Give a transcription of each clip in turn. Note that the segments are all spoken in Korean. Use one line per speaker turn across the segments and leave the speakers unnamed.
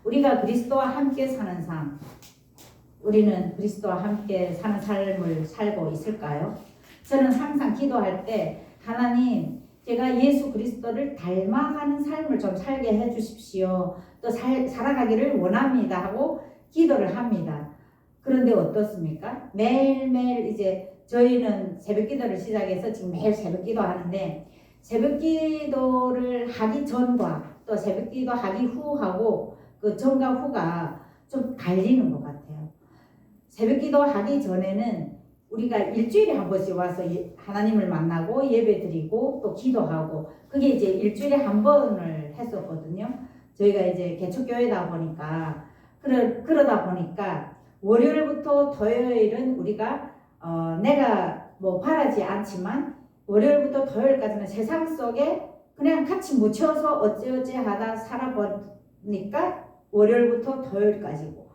우리가 그리스도와 함께 사는 삶, 우리는 그리스도와 함께 사는 삶을 살고 있을까요? 저는 항상 기도할 때 하나님, 제가 예수 그리스도를 닮아가는 삶을 좀 살게 해주십시오. 또 살아가기를 원합니다 하고 기도를 합니다. 그런데 어떻습니까? 매일매일 이제 저희는 새벽 기도를 시작해서 지금 매일 새벽 기도 하는데, 새벽 기도를 하기 전과 또 새벽 기도 하기 후하고 그 전과 후가 좀 갈리는 것 같아요. 새벽 기도 하기 전에는 우리가 일주일에 한 번씩 와서 하나님을 만나고 예배 드리고 또 기도하고, 그게 이제 일주일에 한 번을 했었거든요. 저희가 이제 개척교회다 보니까 그러다 보니까 월요일부터 토요일은 우리가 내가 뭐 바라지 않지만 월요일부터 토요일까지는 세상 속에 그냥 같이 묻혀서 어찌어찌 하다 살아보니까 월요일부터 토요일까지고,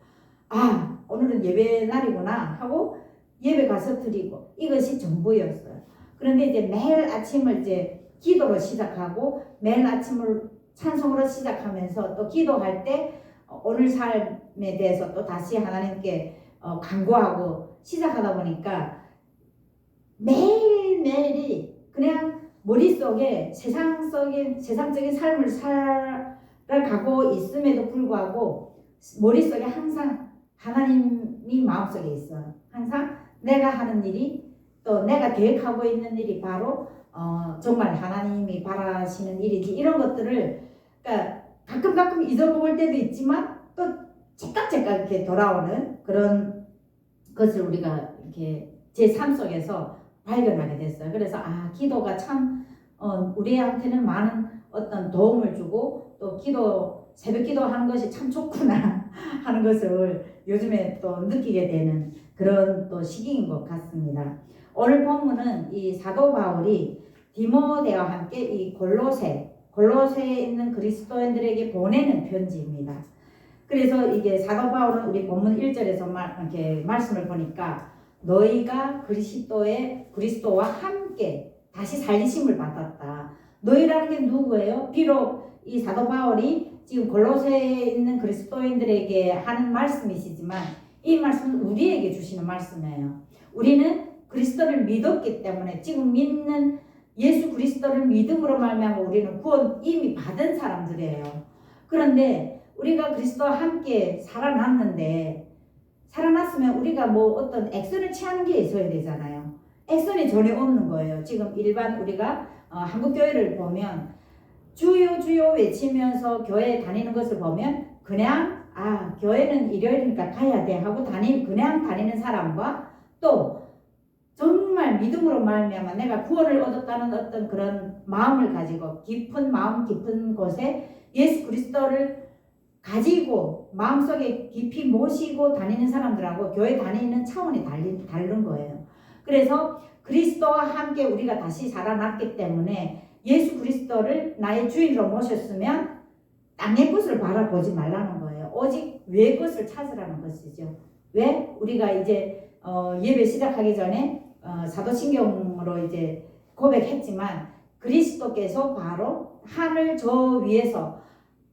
아 오늘은 예배 날이구나 하고 예배 가서 드리고, 이것이 전부였어요. 그런데 이제 매일 아침을 이제 기도로 시작하고 매일 아침을 찬송으로 시작하면서 또 기도할 때 오늘 삶에 대해서 또 다시 하나님께 간구하고 시작하다 보니까 매일매일이 그냥 머릿속에 세상적인 삶을 살아가고 있음에도 불구하고 머릿속에 항상 하나님이 마음속에 있어요. 항상 내가 하는 일이, 또 내가 계획하고 있는 일이 바로 정말 하나님이 바라시는 일이지, 이런 것들을 그러니까 가끔 잊어먹을 때도 있지만 또 제깍제깍 이렇게 돌아오는 그런 것을 우리가 이렇게 제 삶 속에서 발견하게 됐어요. 그래서 기도가 참 우리한테는 많은 어떤 도움을 주고, 또 새벽 기도하는 것이 참 좋구나 하는 것을 요즘에 또 느끼게 되는 그런 또 시기인 것 같습니다. 오늘 본문은 이 사도 바울이 디모데와 함께 이 골로새에 있는 그리스도인들에게 보내는 편지입니다. 그래서 이게 사도 바울은 우리 본문 1절에서 이렇게 말씀을 보니까 너희가 그리스도와 함께 다시 살리심을 받았다. 너희라는 게 누구예요? 비록 이 사도 바울이 지금 골로새에 있는 그리스도인들에게 하는 말씀이시지만 이 말씀은 우리에게 주시는 말씀이에요. 우리는 그리스도를 믿었기 때문에, 지금 믿는 예수 그리스도를 믿음으로 말미암아 우리는 구원 이미 받은 사람들이에요. 그런데 우리가 그리스도와 함께 살아났으면 우리가 뭐 어떤 액션을 취하는 게 있어야 되잖아요. 액션이 전혀 없는 거예요. 지금 일반 우리가 한국 교회를 보면 주여 주여 외치면서 교회에 다니는 것을 보면 그냥 교회는 일요일이니까 가야 돼 하고 그냥 다니는 사람과, 또 정말 믿음으로 말미암아 내가 구원을 얻었다는 어떤 그런 마음을 가지고 깊은 곳에 예수 그리스도를 가지고 마음속에 깊이 모시고 다니는 사람들하고 교회 다니는 차원이 다른 거예요. 그래서 그리스도와 함께 우리가 다시 살아났기 때문에 예수 그리스도를 나의 주인으로 모셨으면 땅의 것을 바라보지 말라는 거예요. 오직 위의 것을 찾으라는 것이죠. 왜? 우리가 이제 예배 시작하기 전에 사도신경으로 이제 고백했지만 그리스도께서 바로 하늘 저 위에서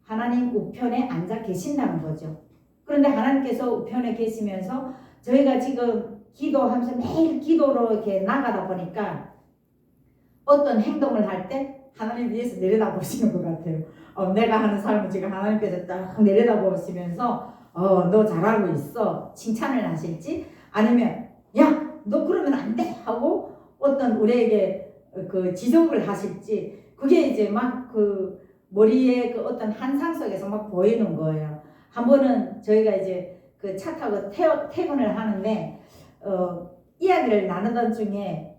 하나님 우편에 앉아 계신다는 거죠. 그런데 하나님께서 우편에 계시면서 저희가 지금 기도하면서 매일 기도로 이렇게 나가다 보니까 어떤 행동을 할 때 하나님 위에서 내려다보시는 것 같아요. 내가 하는 삶을 지금 하나님께서 딱 내려다보시면서 너 잘하고 있어 칭찬을 하실지, 아니면 야 너 그러면 안 돼 하고 어떤 우리에게 그 지적을 하실지, 그게 이제 막 그 머리에 그 어떤 환상 속에서 막 보이는 거예요. 한 번은 저희가 이제 그 차 타고 퇴근을 하는데 이야기를 나누던 중에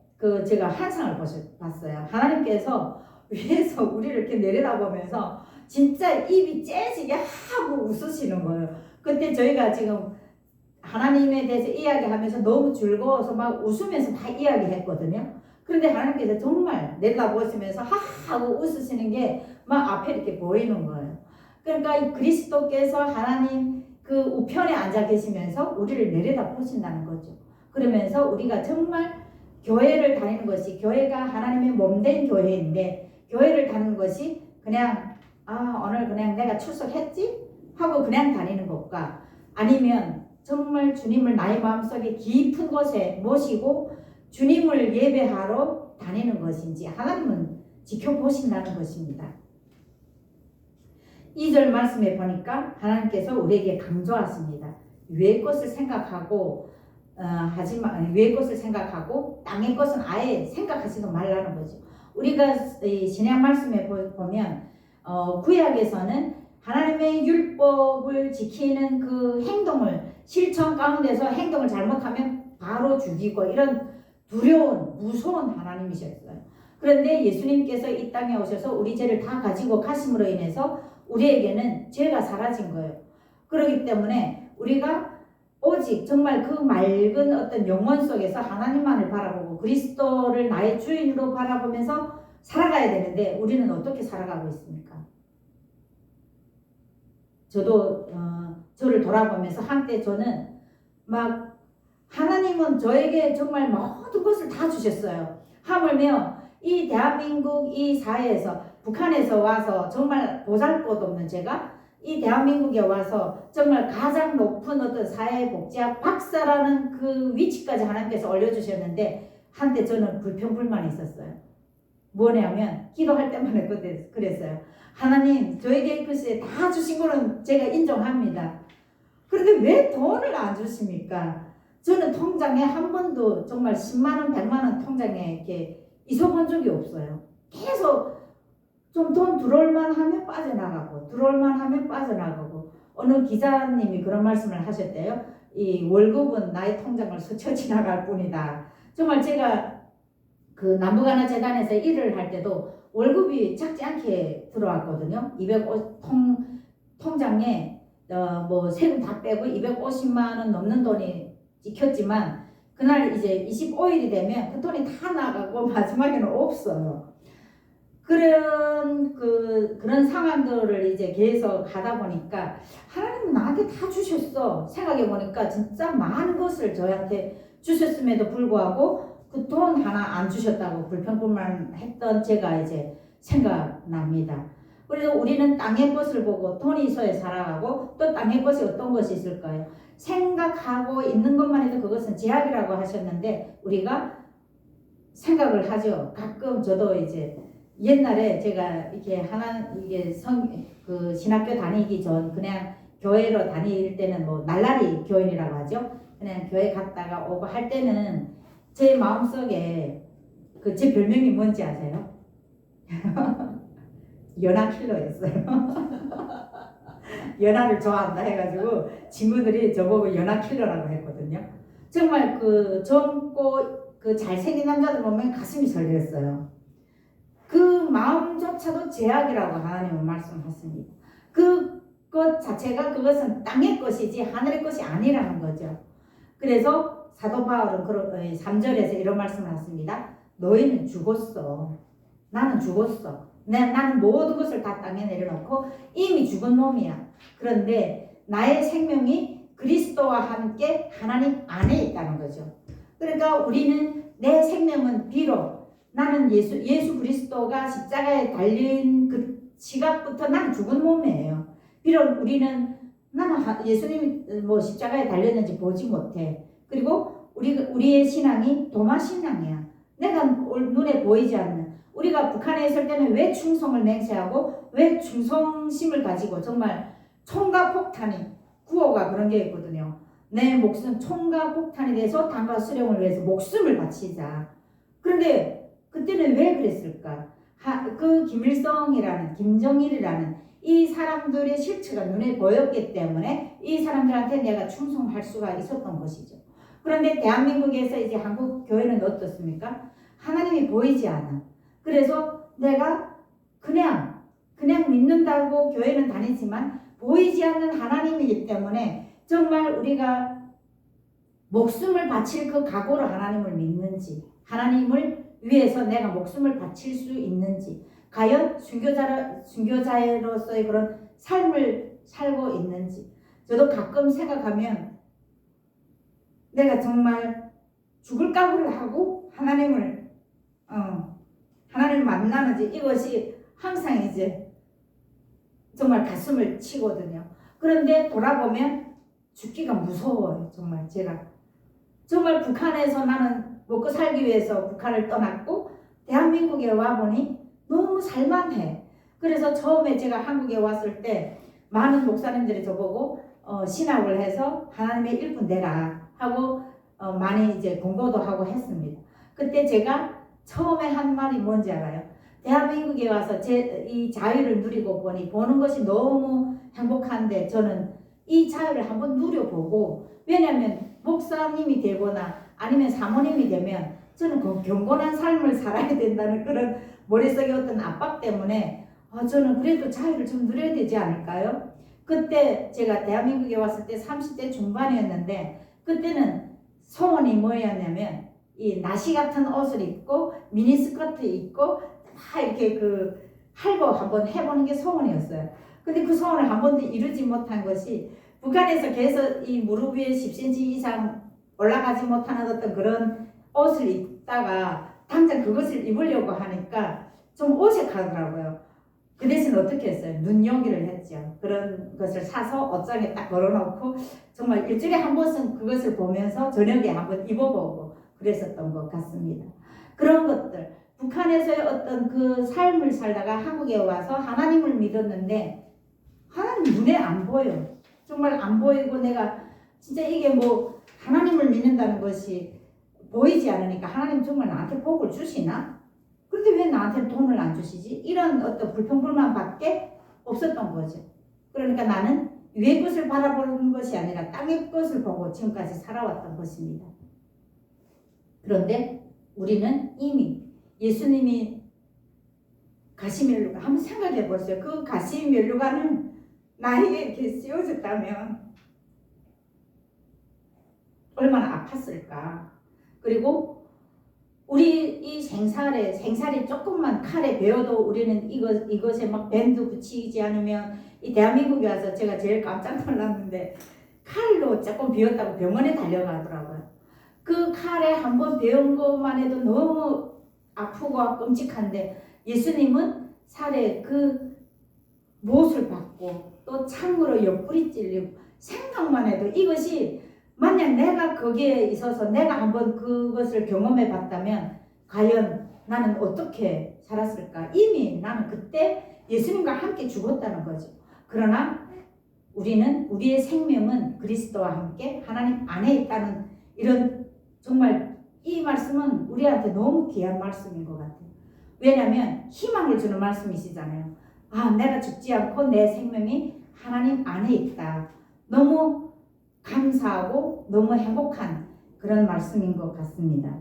제가 환상을 봤어요. 하나님께서 위에서 우리를 이렇게 내려다보면서 진짜 입이 째지게 하고 웃으시는 거예요. 그때 저희가 지금 하나님에 대해서 이야기하면서 너무 즐거워서 막 웃으면서 막 이야기했거든요. 그런데 하나님께서 정말 내려다보시면서 하고 웃으시는 게 막 앞에 이렇게 보이는 거예요. 그러니까 이 그리스도께서 하나님 그 우편에 앉아 계시면서 우리를 내려다보신다는 거죠. 그러면서 우리가 정말 교회를 다니는 것이, 교회가 하나님의 몸된 교회인데 교회를 다니는 것이 그냥 오늘 그냥 내가 출석했지? 하고 그냥 다니는 것과 아니면 정말 주님을 나의 마음속에 깊은 곳에 모시고 주님을 예배하러 다니는 것인지 하나님은 지켜보신다는 것입니다. 2절 말씀에 보니까 하나님께서 우리에게 강조하십니다. 위의 것을 생각하고 위의 것을 생각하고 땅의 것은 아예 생각하지도 말라는 거죠. 우리가 신약 말씀에 보면 구약에서는 하나님의 율법을 지키는 그 행동을 실천 가운데서 행동을 잘못하면 바로 죽이고 이런 두려운 무서운 하나님이셨어요. 그런데 예수님께서 이 땅에 오셔서 우리 죄를 다 가지고 가심으로 인해서 우리에게는 죄가 사라진 거예요. 그렇기 때문에 우리가 오직 정말 그 맑은 어떤 영혼 속에서 하나님만을 바라보고 그리스도를 나의 주인으로 바라보면서 살아가야 되는데 우리는 어떻게 살아가고 있습니까? 저도 저를 돌아보면서 한때 저는 막 하나님은 저에게 정말 모든 것을 다 주셨어요. 하물며 이 대한민국 이 사회에서 북한에서 와서 정말 보잘것없는 제가 이 대한민국에 와서 정말 가장 높은 어떤 사회복지학 박사라는 그 위치까지 하나님께서 올려주셨는데 한때 저는 불평불만이 있었어요. 뭐냐면 기도할 때만 그랬어요. 하나님 저에게 글쎄 다 주신 거는 제가 인정합니다. 그런데 왜 돈을 안 주십니까? 저는 통장에 한 번도 정말 10만원 100만원 통장에 이렇게 있어본 적이 없어요. 계속 좀 돈 들어올만 하면 빠져나가고 들어올만 하면 빠져나가고 어느 기자님이 그런 말씀을 하셨대요. 이 월급은 나의 통장을 스쳐 지나갈 뿐이다. 정말 제가 그 남북하나재단에서 일을 할 때도 월급이 작지 않게 들어왔거든요. 250 통장에 뭐 세금 다 빼고 250만 원 넘는 돈이 찍혔지만 그날 이제 25일이 되면 그 돈이 다 나가고 마지막에는 없어요. 그런 상황들을 이제 계속 가다 보니까 하나님은 나한테 다 주셨어. 생각해 보니까 진짜 많은 것을 저한테 주셨음에도 불구하고 그 돈 하나 안 주셨다고 불평불만 했던 제가 이제 생각납니다. 그래서 우리는 땅의 것을 보고 돈이 있어야 살아가고 또 땅의 것이 어떤 것이 있을까요? 생각하고 있는 것만 해도 그것은 제약이라고 하셨는데 우리가 생각을 하죠. 가끔 저도 이제 옛날에 제가 이렇게 그 신학교 다니기 전 그냥 교회로 다닐 때는 뭐 날라리 교인이라고 하죠. 그냥 교회 갔다가 오고 할 때는 제 마음속에 그 제 별명이 뭔지 아세요? 연하킬러였어요. 연하를 좋아한다 해가지고 친구들이 저보고 연하킬러라고 했거든요. 정말 그 젊고 그 잘생긴 남자들 보면 가슴이 설렜어요. 그 마음조차도 제약이라고 하나님은 말씀하십니다. 그것 자체가 그것은 땅의 것이지 하늘의 것이 아니라는 거죠. 그래서 사도 바울은 3절에서 이런 말씀을 하십니다. 너희는 죽었어. 나는 죽었어. 나는 모든 것을 다 땅에 내려놓고 이미 죽은 놈이야. 그런데 나의 생명이 그리스도와 함께 하나님 안에 있다는 거죠. 그러니까 우리는 내 생명은 비록 나는 예수 그리스도가 십자가에 달린 그 시각부터 나는 죽은 몸이에요. 비록 나는 예수님이 뭐 십자가에 달렸는지 보지 못해. 그리고 우리의 신앙이 도마 신앙이야. 내가 눈에 보이지 않는. 우리가 북한에 있을 때는 왜 충성을 맹세하고 왜 충성심을 가지고 정말 총과 폭탄이 구호가 그런 게 있거든요. 내 목숨 총과 폭탄이 돼서 당과 수령을 위해서 목숨을 바치자. 그런데 그때는 왜 그랬을까? 그 김일성이라는 김정일이라는 이 사람들의 실체가 눈에 보였기 때문에 이 사람들한테 내가 충성할 수가 있었던 것이죠. 그런데 대한민국에서 이제 한국 교회는 어떻습니까? 하나님이 보이지 않아. 그래서 내가 그냥 믿는다고 교회는 다니지만 보이지 않는 하나님이기 때문에 정말 우리가 목숨을 바칠 그 각오로 하나님을 믿는지, 하나님을 위해서 내가 목숨을 바칠 수 있는지, 과연 순교자로서의 그런 삶을 살고 있는지. 저도 가끔 생각하면 내가 정말 죽을 각오를 하고 하나님을 만나는지, 이것이 항상 이제 정말 가슴을 치거든요. 그런데 돌아보면 죽기가 무서워요. 정말 제가. 정말 북한에서 나는 먹고 살기 위해서 북한을 떠났고 대한민국에 와보니 너무 살만해. 그래서 처음에 제가 한국에 왔을 때 많은 목사님들이 저보고 신학을 해서 하나님의 일꾼 되라 하고 많이 이제 공부도 하고 했습니다. 그때 제가 처음에 한 말이 뭔지 알아요? 대한민국에 와서 이 자유를 누리고 보니 보는 것이 너무 행복한데 저는 이 자유를 한번 누려보고, 왜냐하면 목사님이 되거나 아니면 사모님이 되면 저는 그 경건한 삶을 살아야 된다는 그런 머릿속에 어떤 압박 때문에 저는 그래도 자유를 좀 누려야 되지 않을까요? 그때 제가 대한민국에 왔을 때 30대 중반이었는데 그때는 소원이 뭐였냐면 이 나시 같은 옷을 입고 미니스커트 입고 막 이렇게 할거 한번 해보는 게 소원이었어요. 근데 그 소원을 한 번도 이루지 못한 것이 북한에서 계속 이 무릎 위에 10cm 이상 올라가지 못하는 어떤 그런 옷을 입다가 당장 그것을 입으려고 하니까 좀 어색하더라고요. 그 대신 어떻게 했어요? 눈요기를 했죠. 그런 것을 사서 옷장에 딱 걸어놓고 정말 일주일에 한 번은 그것을 보면서 저녁에 한번 입어보고 그랬었던 것 같습니다. 그런 것들, 북한에서의 어떤 그 삶을 살다가 한국에 와서 하나님을 믿었는데 하나님 눈에 안 보여. 정말 안 보이고 내가 진짜 이게 뭐 하나님을 믿는다는 것이 보이지 않으니까 하나님 정말 나한테 복을 주시나? 그런데 왜 나한테 돈을 안 주시지? 이런 어떤 불평불만밖에 없었던 거죠. 그러니까 나는 위의 것을 바라보는 것이 아니라 땅의 것을 보고 지금까지 살아왔던 것입니다. 그런데 우리는 이미 예수님이 가시면류관, 한번 생각해 보세요. 그 가시면류관은 나에게 이렇게 씌워졌다면 얼마나 아팠을까. 그리고 우리 이 생살이 조금만 칼에 베어도 우리는 이것에 막 밴드 붙이지 않으면, 이 대한민국에 와서 제가 제일 깜짝 놀랐는데 칼로 조금 베었다고 병원에 달려가더라고요. 그 칼에 한번 베은 것만 해도 너무 아프고 끔찍한데 예수님은 살에 그 못을 받고 또 창으로 옆구리 찔리고, 생각만 해도 이것이 만약 내가 거기에 있어서 내가 한번 그것을 경험해 봤다면 과연 나는 어떻게 살았을까? 이미 나는 그때 예수님과 함께 죽었다는 거죠. 그러나 우리는, 우리의 생명은 그리스도와 함께 하나님 안에 있다는, 이런 정말 이 말씀은 우리한테 너무 귀한 말씀인 것 같아요. 왜냐하면 희망을 주는 말씀이시잖아요. 내가 죽지 않고 내 생명이 하나님 안에 있다. 너무 감사하고 너무 행복한 그런 말씀인 것 같습니다.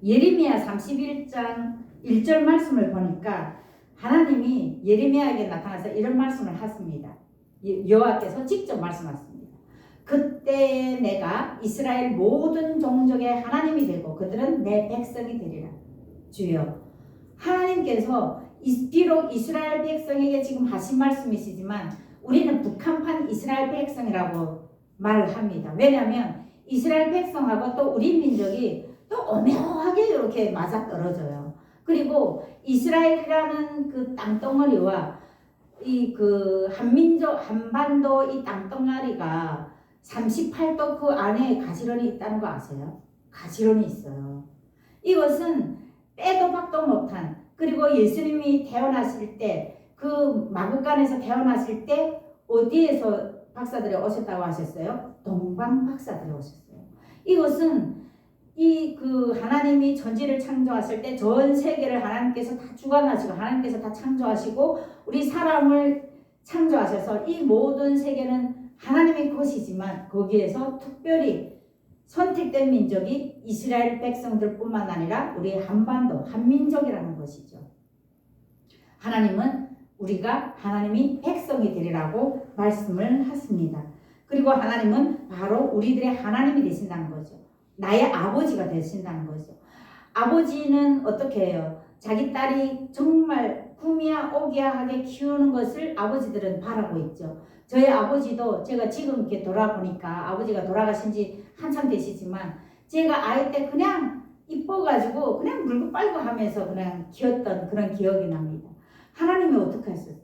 예레미야 31장 1절 말씀을 보니까 하나님이 예레미야에게 나타나서 이런 말씀을 하십니다. 여호와께서 직접 말씀하십니다. 그때 내가 이스라엘 모든 종족의 하나님이 되고 그들은 내 백성이 되리라. 주여, 하나님께서 비록 이스라엘 백성에게 지금 하신 말씀이시지만 우리는 북한판 이스라엘 백성이라고 말을 합니다. 왜냐하면 이스라엘 백성하고 또 우리 민족이 또 오묘하게 이렇게 맞아떨어져요. 그리고 이스라엘이라는 그 땅덩어리와 이 한반도 이 땅덩어리가 38도 그 안에 가지런이 있다는 거 아세요? 가지런이 있어요. 이것은 빼도 박도 못한, 그리고 예수님이 태어나실 때 그 마구간에서 태어나실 때 어디에서 박사들이 오셨다고 하셨어요? 동방 박사들이 오셨어요. 이것은 하나님이 천지를 창조하실 때 전 세계를 하나님께서 다 주관하시고 하나님께서 다 창조하시고 우리 사람을 창조하셔서 이 모든 세계는 하나님의 것이지만 거기에서 특별히 선택된 민족이 이스라엘 백성들뿐만 아니라 우리 한반도 한민족이라는 것이죠. 하나님은 우리가 하나님이 백성이 되리라고 말씀을 하십니다. 그리고 하나님은 바로 우리들의 하나님이 되신다는 거죠. 나의 아버지가 되신다는 거죠. 아버지는 어떻게 해요? 자기 딸이 정말 구미야 오기야하게 키우는 것을 아버지들은 바라고 있죠. 저희 아버지도 제가 지금 이렇게 돌아보니까 아버지가 돌아가신 지 한참 되시지만 제가 아이 때 그냥 이뻐가지고 그냥 물고 빨고 하면서 그냥 키웠던 그런 기억이 납니다. 하나님이 어떻게 하셨어요?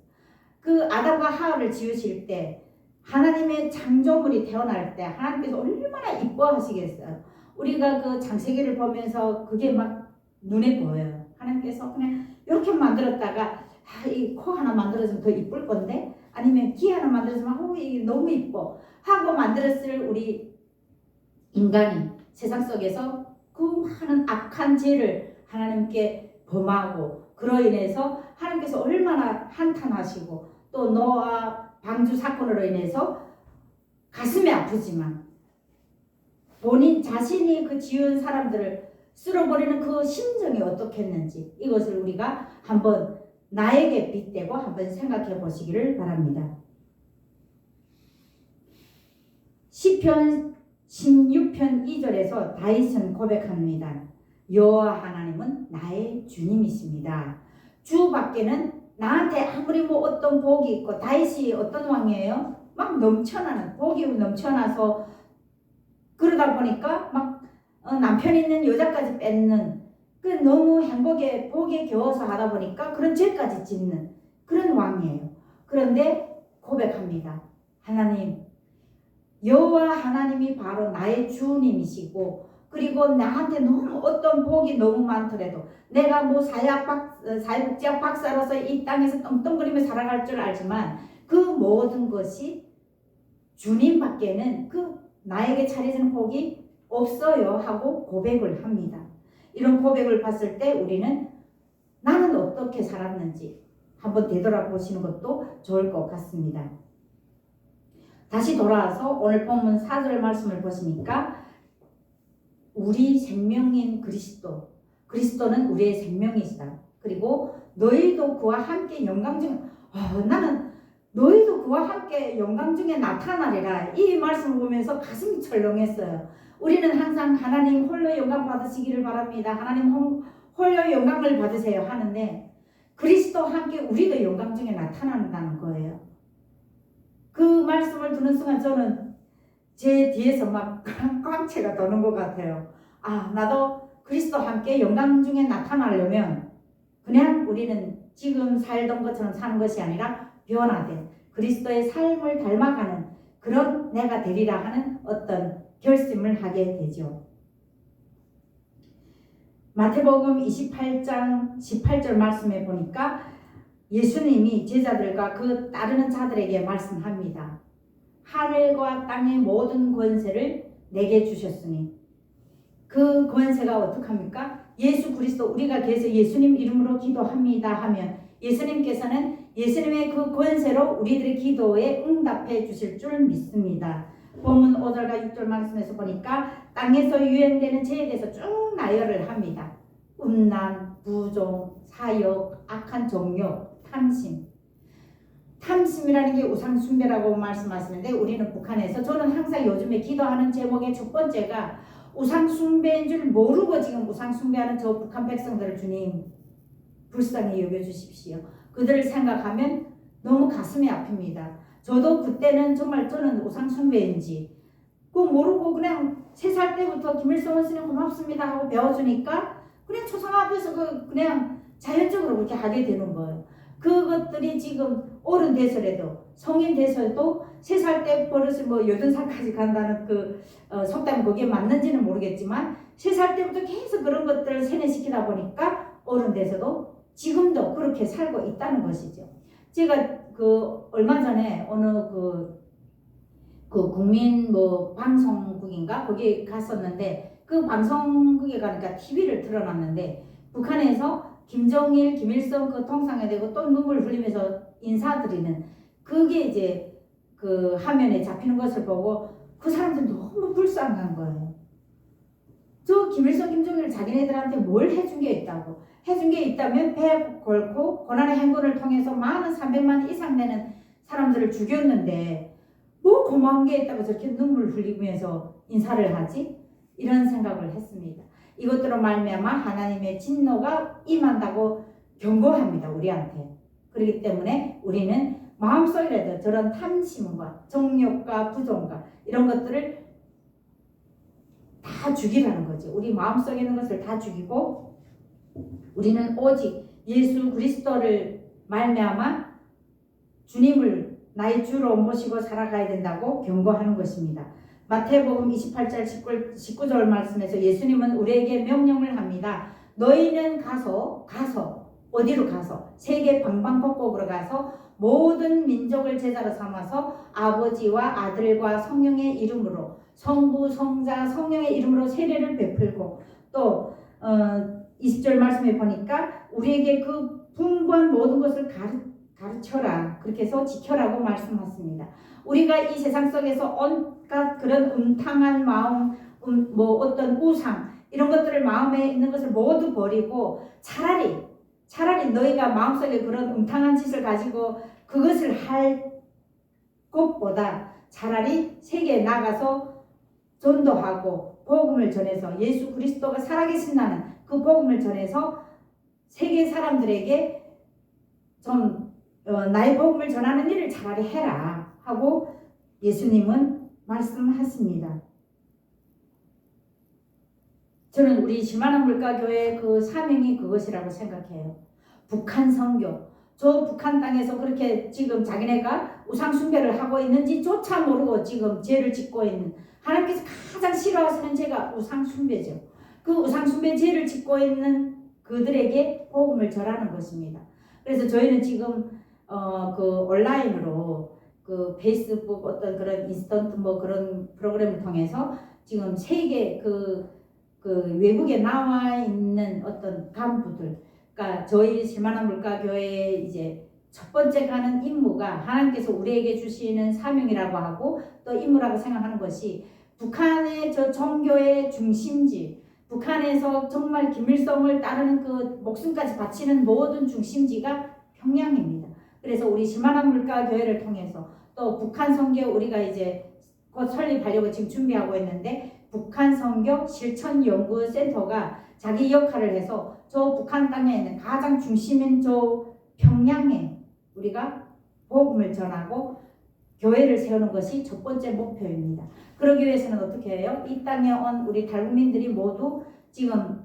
그 아담과 하와를 지으실 때 하나님의 창조물이 태어날 때 하나님께서 얼마나 이뻐하시겠어요. 우리가 그 창세기를 보면서 그게 막 눈에 보여요. 하나님께서 그냥 이렇게 만들었다가 이 코 하나 만들어주면 더 이쁠 건데, 아니면 귀 하나 만들어주면 이게 너무 이뻐 하고 만들었을 우리 인간이 세상 속에서 그 많은 악한 죄를 하나님께 범하고, 그로 인해서 하나님께서 얼마나 한탄하시고, 또 노아 방주 사건으로 인해서 가슴이 아프지만 본인 자신이 그 지은 사람들을 쓸어버리는 그 심정이 어떻겠는지, 이것을 우리가 한번 나에게 빗대고 한번 생각해 보시기를 바랍니다. 시편 16편 2절에서 다윗은 고백합니다. 여호와 하나님은 나의 주님이십니다. 주밖에는 나한테 아무리 뭐 어떤 복이 있고, 다윗이 어떤 왕이에요? 막 넘쳐나는, 복이 넘쳐나서 그러다 보니까 막 남편 있는 여자까지 뺏는, 그 너무 행복에 복에 겨워서 하다 보니까 그런 죄까지 짓는 그런 왕이에요. 그런데 고백합니다. 하나님, 여호와 하나님이 바로 나의 주님이시고, 그리고 나한테 너무 어떤 복이 너무 많더라도 내가 뭐 사회복지학 박사로서 이 땅에서 떵떵거리며 살아갈 줄 알지만 그 모든 것이 주님밖에는 그 나에게 차려지는 복이 없어요 하고 고백을 합니다. 이런 고백을 봤을 때 우리는 나는 어떻게 살았는지 한번 되돌아보시는 것도 좋을 것 같습니다. 다시 돌아와서 오늘 본문 4절 말씀을 보시니까 우리 생명인 그리스도는 우리의 생명이시다. 그리고 너희도 그와 함께 영광 중에, 나는 너희도 그와 함께 영광 중에 나타나리라, 이 말씀을 보면서 가슴이 철렁했어요. 우리는 항상 하나님 홀로 영광 받으시기를 바랍니다. 하나님 홀로 영광을 받으세요 하는데, 그리스도와 함께 우리도 영광 중에 나타난다는 거예요. 그 말씀을 듣는 순간 저는 제 뒤에서 막 광채가 도는 것 같아요. 나도 그리스도와 함께 영광 중에 나타나려면 그냥 우리는 지금 살던 것처럼 사는 것이 아니라 변화된 그리스도의 삶을 닮아가는 그런 내가 되리라 하는 어떤 결심을 하게 되죠. 마태복음 28장 18절 말씀에 보니까 예수님이 제자들과 그 따르는 자들에게 말씀합니다. 하늘과 땅의 모든 권세를 내게 주셨으니, 그 권세가 어떡합니까? 예수 그리스도, 우리가 계속 예수님 이름으로 기도합니다 하면 예수님께서는 예수님의 그 권세로 우리들의 기도에 응답해 주실 줄 믿습니다. 본문 5절과 6절 말씀에서 보니까 땅에서 유행되는 죄에 대해서 쭉 나열을 합니다. 음란, 부종, 사욕, 악한 정욕, 탐심. 탐심이라는 게 우상숭배라고 말씀하시는데, 우리는 북한에서, 저는 항상 요즘에 기도하는 제목의 첫 번째가 우상숭배인 줄 모르고 지금 우상숭배하는 저 북한 백성들을 주님 불쌍히 여겨주십시오. 그들을 생각하면 너무 가슴이 아픕니다. 저도 그때는 정말 저는 우상숭배인지 그거 모르고 그냥 3살 때부터 김일성 원수님 고맙습니다 하고 배워주니까 그냥 초상 앞에서 그냥 자연적으로 그렇게 하게 되는 거예요. 그것들이 지금 어른 돼서라도, 성인 돼서도 3살 때 버릇이 뭐 80살까지 간다는 그 속담이 거기에 맞는지는 모르겠지만 3살 때부터 계속 그런 것들을 세뇌시키다 보니까 어른 돼서도 지금도 그렇게 살고 있다는 것이죠. 제가 그 얼마 전에 어느 그 국민 뭐 방송국인가 거기 갔었는데, 그 방송국에 가니까 TV를 틀어놨는데 북한에서 김정일, 김일성 그 동상에 대고 또 눈물 흘리면서 인사드리는 그게 이제 그 화면에 잡히는 것을 보고 그 사람들 너무 불쌍한 거예요. 저 김일성, 김정일 자기네들한테 뭘 해준 게 있다고. 해준 게 있다면 배 걸고 고난의 행군을 통해서 많은 300만 이상 되는 사람들을 죽였는데 뭐 고마운 게 있다고 저렇게 눈물 흘리면서 인사를 하지? 이런 생각을 했습니다. 이것들로 말미암아 하나님의 진노가 임한다고 경고합니다, 우리한테. 그렇기 때문에 우리는 마음속이라도 저런 탐심과 정욕과 부정과 이런 것들을 다 죽이라는 거죠. 우리 마음속에 있는 것을 다 죽이고 우리는 오직 예수 그리스도를 말미암아 주님을 나의 주로 모시고 살아가야 된다고 경고하는 것입니다. 마태복음 28장 19절 말씀에서 예수님은 우리에게 명령을 합니다. 너희는 가서 어디로 가서 세계 방방곡곡으로 가서 모든 민족을 제자로 삼아서 아버지와 아들과 성령의 이름으로 성부 성자 성령의 이름으로 세례를 베풀고 또 20절 말씀에 보니까 우리에게 그 풍부한 모든 것을 가르쳐라 그렇게 해서 지켜라고 말씀하십니다. 우리가 이 세상 속에서 온갖 그런 음탕한 마음 뭐 어떤 우상 이런 것들을 마음에 있는 것을 모두 버리고 차라리 너희가 마음속에 그런 음탕한 짓을 가지고 그것을 할 것보다 차라리 세계에 나가서 전도하고 복음을 전해서 예수 그리스도가 살아계신다는 그 복음을 전해서 세계 사람들에게 좀 나의 복음을 전하는 일을 차라리 해라 하고 예수님은 말씀하십니다. 저는 우리 신만한 물가교회의 그 사명이 그것이라고 생각해요. 북한 선교. 저 북한 땅에서 그렇게 지금 자기네가 우상 숭배를 하고 있는지조차 모르고 지금 죄를 짓고 있는 하나님께서 가장 싫어하시는 죄가 우상 숭배죠. 그 우상 숭배 죄를 짓고 있는 그들에게 복음을 전하는 것입니다. 그래서 저희는 지금 그 온라인으로 그 페이스북 어떤 그런 인스턴트 뭐 그런 프로그램을 통해서 지금 세계 그 외국에 나와 있는 어떤 간부들, 그러니까 저희 실만한 물가교회의 이제 첫 번째 가는 임무가 하나님께서 우리에게 주시는 사명이라고 하고 또 임무라고 생각하는 것이 북한의 저 종교의 중심지, 북한에서 정말 김일성을 따르는 그 목숨까지 바치는 모든 중심지가 평양입니다. 그래서 우리 실만한 물가교회를 통해서 또 북한 선교 우리가 이제 곧 설립하려고 지금 준비하고 있는데 북한 선교 실천연구센터가 자기 역할을 해서 저 북한 땅에 있는 가장 중심인 저 평양에 우리가 복음을 전하고 교회를 세우는 것이 첫 번째 목표입니다. 그러기 위해서는 어떻게 해요? 이 땅에 온 우리 탈북민들이 모두 지금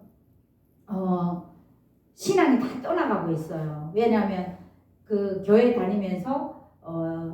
신앙이 다 떠나가고 있어요. 왜냐하면 그 교회 다니면서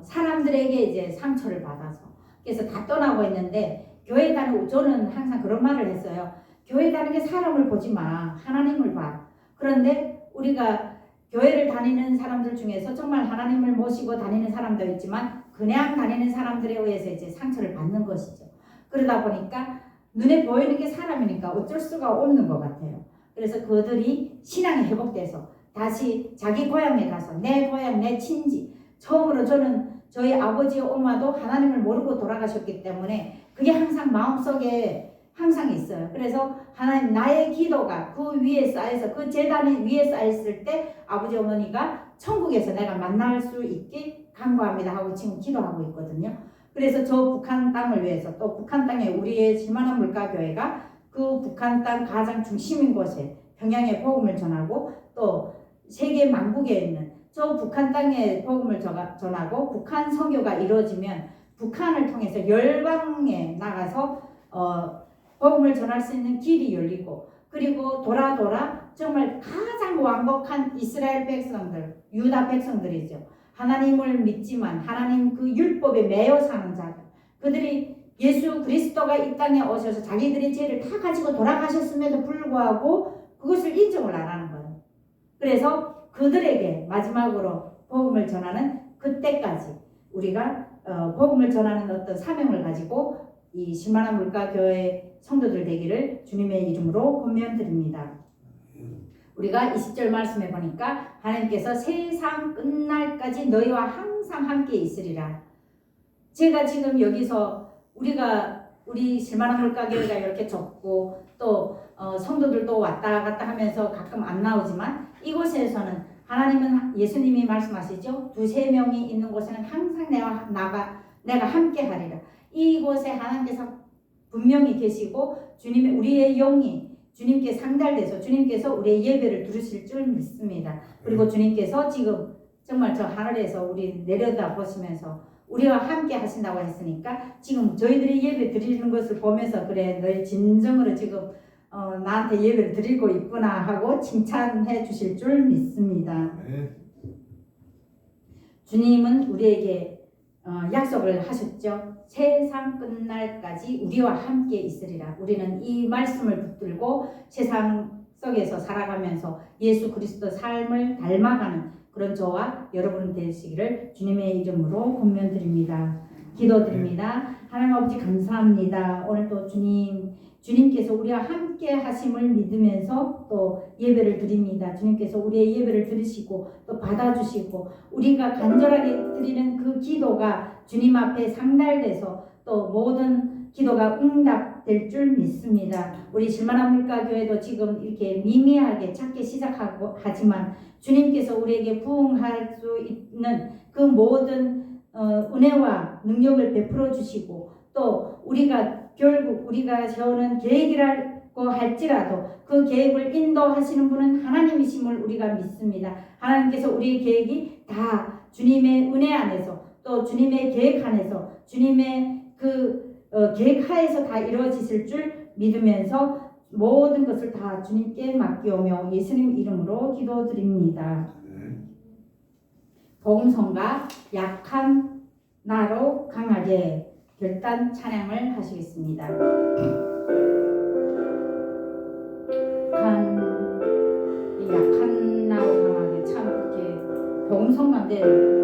사람들에게 이제 상처를 받아서 그래서 다 떠나고 있는데 교회 다니고 저는 항상 그런 말을 했어요. 교회 다니는 게 사람을 보지 마. 하나님을 봐. 그런데 우리가 교회를 다니는 사람들 중에서 정말 하나님을 모시고 다니는 사람도 있지만 그냥 다니는 사람들에 의해서 이제 상처를 받는 것이죠. 그러다 보니까 눈에 보이는 게 사람이니까 어쩔 수가 없는 것 같아요. 그래서 그들이 신앙이 회복돼서 다시 자기 고향에 가서 내 고향, 내 친지 처음으로 저는 저희 아버지 엄마도 하나님을 모르고 돌아가셨기 때문에 그게 항상 마음속에 항상 있어요. 그래서 하나님 나의 기도가 그 위에 쌓여서 그 제단이 위에 쌓였을 때 아버지 어머니가 천국에서 내가 만날 수 있게 간구합니다 하고 지금 기도하고 있거든요. 그래서 저 북한 땅을 위해서 또 북한 땅에 우리의 실만한 물가교회가 그 북한 땅 가장 중심인 곳에 평양에 복음을 전하고 또 세계 만국에 있는 저 북한 땅에 복음을 전하고 북한 선교가 이루어지면 북한을 통해서 열방에 나가서 복음을 전할 수 있는 길이 열리고 그리고 돌아 정말 가장 완곡한 이스라엘 백성들, 유다 백성들이죠. 하나님을 믿지만 하나님 그 율법에 매여 사는 자들 그들이 예수 그리스도가 이 땅에 오셔서 자기들의 죄를 다 가지고 돌아가셨음에도 불구하고 그것을 인정을 안 하는 거예요. 그래서 그들에게 마지막으로 복음을 전하는 그때까지 우리가 복음을 전하는 어떤 사명을 가지고 이 신만한 물가교회 성도들 되기를 주님의 이름으로 권면드립니다. 우리가 20절 말씀에 보니까 하나님께서 세상 끝날까지 너희와 항상 함께 있으리라. 제가 지금 여기서 우리 실만한 물가교회가 이렇게 좁고 또 성도들도 왔다 갔다 하면서 가끔 안 나오지만 이곳에서는 하나님은 예수님이 말씀하시죠. 2-3명이 있는 곳에는 항상 내가 함께 하리라. 이곳에 하나님께서 분명히 계시고 우리의 영이 주님께 상달돼서 주님께서 우리의 예배를 들으실 줄 믿습니다. 그리고 주님께서 지금 정말 저 하늘에서 우리 내려다 보시면서 우리와 함께 하신다고 했으니까 지금 저희들이 예배 드리는 것을 보면서 그래 너희 진정으로 지금 나한테 예배를 드리고 있구나 하고 칭찬해 주실 줄 믿습니다. 주님은 우리에게 약속을 하셨죠. 세상 끝날까지 우리와 함께 있으리라. 우리는 이 말씀을 붙들고 세상 속에서 살아가면서 예수 그리스도 삶을 닮아가는 그런 저와 여러분 되시기를 주님의 이름으로 권면드립니다. 기도드립니다. 하나님 아버지 감사합니다. 오늘 또 주님께서 우리와 함께 하심을 믿으면서 또 예배를 드립니다. 주님께서 우리의 예배를 들으시고 또 받아주시고 우리가 간절하게 드리는 그 기도가 주님 앞에 상달돼서 또 모든 기도가 응답될 줄 믿습니다. 우리 실만한 물가교회도 지금 이렇게 미미하게 찾기 시작하고 하지만 주님께서 우리에게 부응할 수 있는 그 모든 은혜와 능력을 베풀어 주시고 또 우리가 결국 우리가 세우는 계획이라고 할지라도 그 계획을 인도하시는 분은 하나님이심을 우리가 믿습니다. 하나님께서 우리의 계획이 다 주님의 은혜 안에서 또 주님의 계획 안에서 주님의 그 계획하에서 다 이루어지실 줄 믿으면서 모든 것을 다 주님께 맡기오며 예수님 이름으로 기도드립니다. 복음성가 약한 나로 강하게 결단 찬양을 하시겠습니다. 약한 나로 강하게 참 이렇게 복음성가인데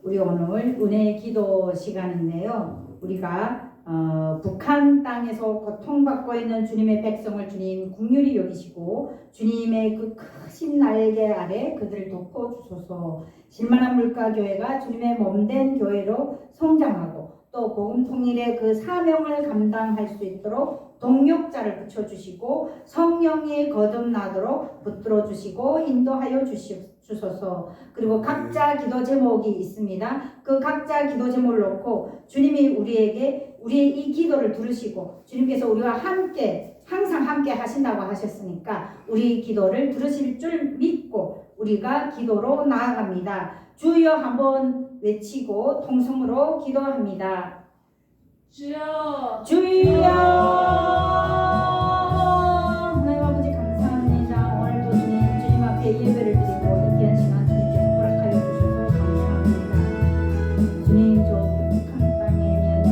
우리 오늘 은혜의 기도 시간인데요. 우리가 북한 땅에서 고통받고 있는 주님의 백성을 주님 긍휼히 여기시고 주님의 그 크신 날개 아래 그들을 덮어주소서. 실만한 물가교회가 주님의 몸된 교회로 성장하고 또 복음 통일의 그 사명을 감당할 수 있도록 동력자를 붙여주시고 성령이 거듭나도록 붙들어주시고 인도하여 주소서. 그리고 각자 기도 제목이 있습니다. 그 각자 기도 제목을 놓고 주님이 우리에게 우리의 이 기도를 들으시고 주님께서 우리와 함께 항상 함께 하신다고 하셨으니까 우리 기도를 들으실 줄 믿고 우리가 기도로 나아갑니다. 주여 한번 외치고 통성으로 기도합니다.
주여.
주여. 하나님 아버지 감사합니다. 오늘도 주님 앞에 예배를 드리고 이 귀한 시간 주님께서 허락하여 주셔서 감사합니다. 주님 저 북한 땅에는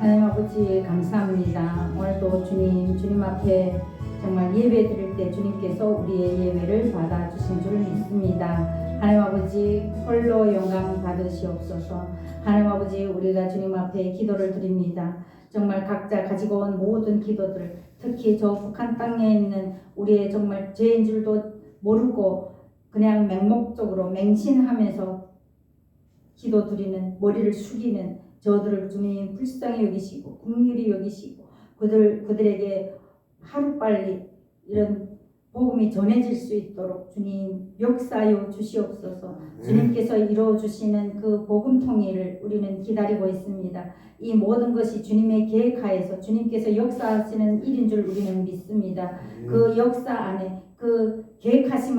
하나님 아버지 감사합니다. 오늘도 주님 앞에 정말 예배 드릴 때 주님께서 우리의 예배를 받아주신 줄 믿습니다. 하나님 아버지 홀로 영광 받으시옵소서. 하나님 아버지 우리가 주님 앞에 기도를 드립니다. 정말 각자 가지고 온 모든 기도들, 특히 저 북한 땅에 있는 우리의 정말 죄인 줄도 모르고 그냥 맹목적으로 맹신하면서 기도 드리는 머리를 숙이는 저들을 주님 불쌍히 여기시고 긍휼히 여기시고 그들에게 하루빨리 이런 복음이 전해질 수 있도록 주님 역사하여 주시옵소서. 주님께서 이루어 주시는 그 복음 통일을 우리는 기다리고 있습니다. 이 모든 것이 주님의 계획하에서 주님께서 역사하시는 일인 줄 우리는 믿습니다. 그 역사 안에 그 계획하심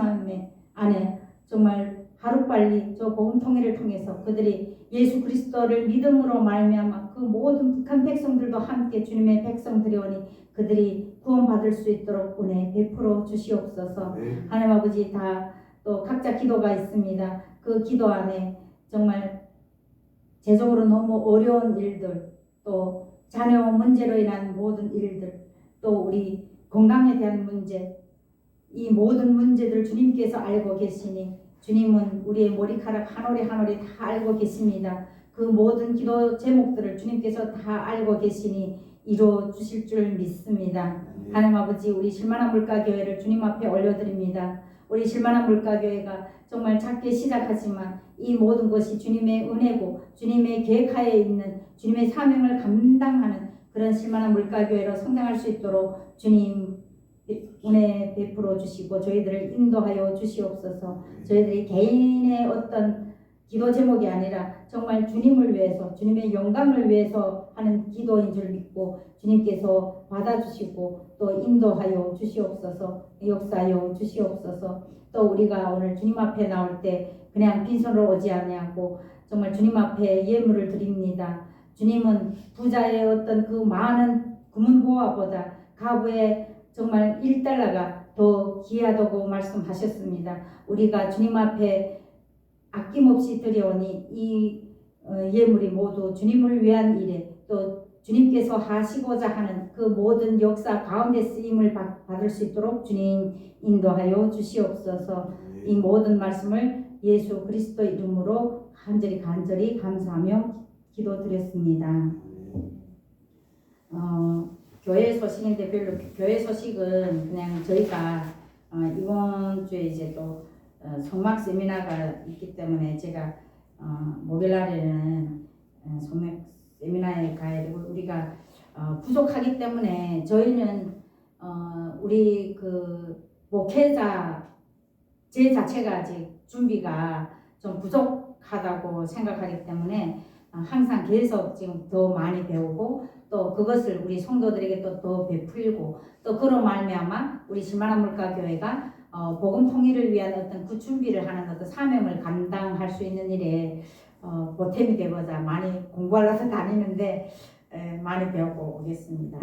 안에 정말 하루빨리 저 복음 통일을 통해서 그들이 예수 그리스도를 믿음으로 말미암아 그 모든 북한 백성들도 함께 주님의 백성들이오니 그들이 구원받을 수 있도록 은혜 베풀어 주시옵소서. 하나님 아버지 다 또 각자 기도가 있습니다. 그 기도 안에 정말 재정으로 너무 어려운 일들, 또 자녀 문제로 인한 모든 일들, 또 우리 건강에 대한 문제, 이 모든 문제들 주님께서 알고 계시니 주님은 우리의 머리카락 한 올에 한 올에 다 알고 계십니다. 그 모든 기도 제목들을 주님께서 다 알고 계시니 이루어 주실 줄 믿습니다. 하나님 아버지 우리 실만한 물가교회를 주님 앞에 올려드립니다. 우리 실만한 물가교회가 정말 작게 시작하지만 이 모든 것이 주님의 은혜고 주님의 계획하에 있는 주님의 사명을 감당하는 그런 실만한 물가교회로 성장할 수 있도록 주님 은혜 베풀어 주시고 저희들을 인도하여 주시옵소서. 저희들이 개인의 어떤 기도 제목이 아니라 정말 주님을 위해서 주님의 영광을 위해서 하는 기도인 줄 믿고 주님께서 받아주시고 또 인도하여 주시옵소서. 역사하여 주시옵소서. 또 우리가 오늘 주님 앞에 나올 때 그냥 빈손으로 오지 아니하고 정말 주님 앞에 예물을 드립니다. 주님은 부자의 어떤 그 많은 금은보화보다 가부의 정말 1달러가 더 귀하다고 말씀하셨습니다. 우리가 주님 앞에 아낌없이 드려오니 이 예물이 모두 주님을 위한 일에 또 주님께서 하시고자 하는 그 모든 역사 가운데 쓰임을 받을 수 있도록 주님 인도하여 주시옵소서. 이 모든 말씀을 예수 그리스도 이름으로 간절히 감사하며 기도드렸습니다. 교회 소식인데 별로 교회 소식은 그냥 저희가 이번 주에 이제 또 성막 세미나가 있기 때문에 제가 목요일 날에는 성막 세미나에 가야 되고 우리가 부족하기 때문에 저희는 우리 그 목회자 제 자체가 아직 준비가 좀 부족하다고 생각하기 때문에 항상 계속 지금 더 많이 배우고 또 그것을 우리 성도들에게 또 더 베풀고 또 그로 말미암아 우리 신만한 물가교회가 복음 통일을 위한 어떤 그 준비를 하는 어떤 사명을 감당할 수 있는 일에 보탬이 되고자 많이 공부하려서 다니는데 많이 배우고 오겠습니다.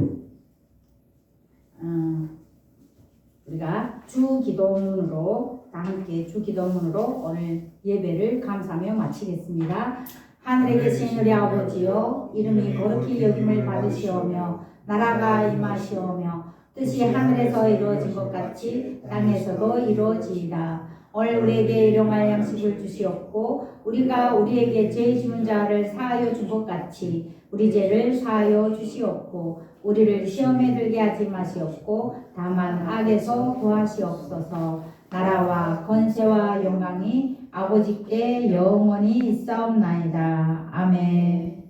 우리가 주 기도문으로 다 함께 주 기도문으로 오늘 예배를 감사하며 마치겠습니다. 하늘에 계신 우리 아버지여 이름이 거룩히 여김을 받으시오며 나라가 임하시오며 뜻이 하늘에서 이루어진 것 같이 땅에서도 이루어지이다. 오늘 우리에게 일용할 양식을 주시옵고 우리가 우리에게 죄 지은 자를 사하여 준 것 같이 우리 죄를 사하여 주시옵고 우리를 시험에 들게 하지 마시옵고 다만 악에서 구하시옵소서. 나라와 권세와 영광이 아버지께 영원히 있사옵나이다. 아멘.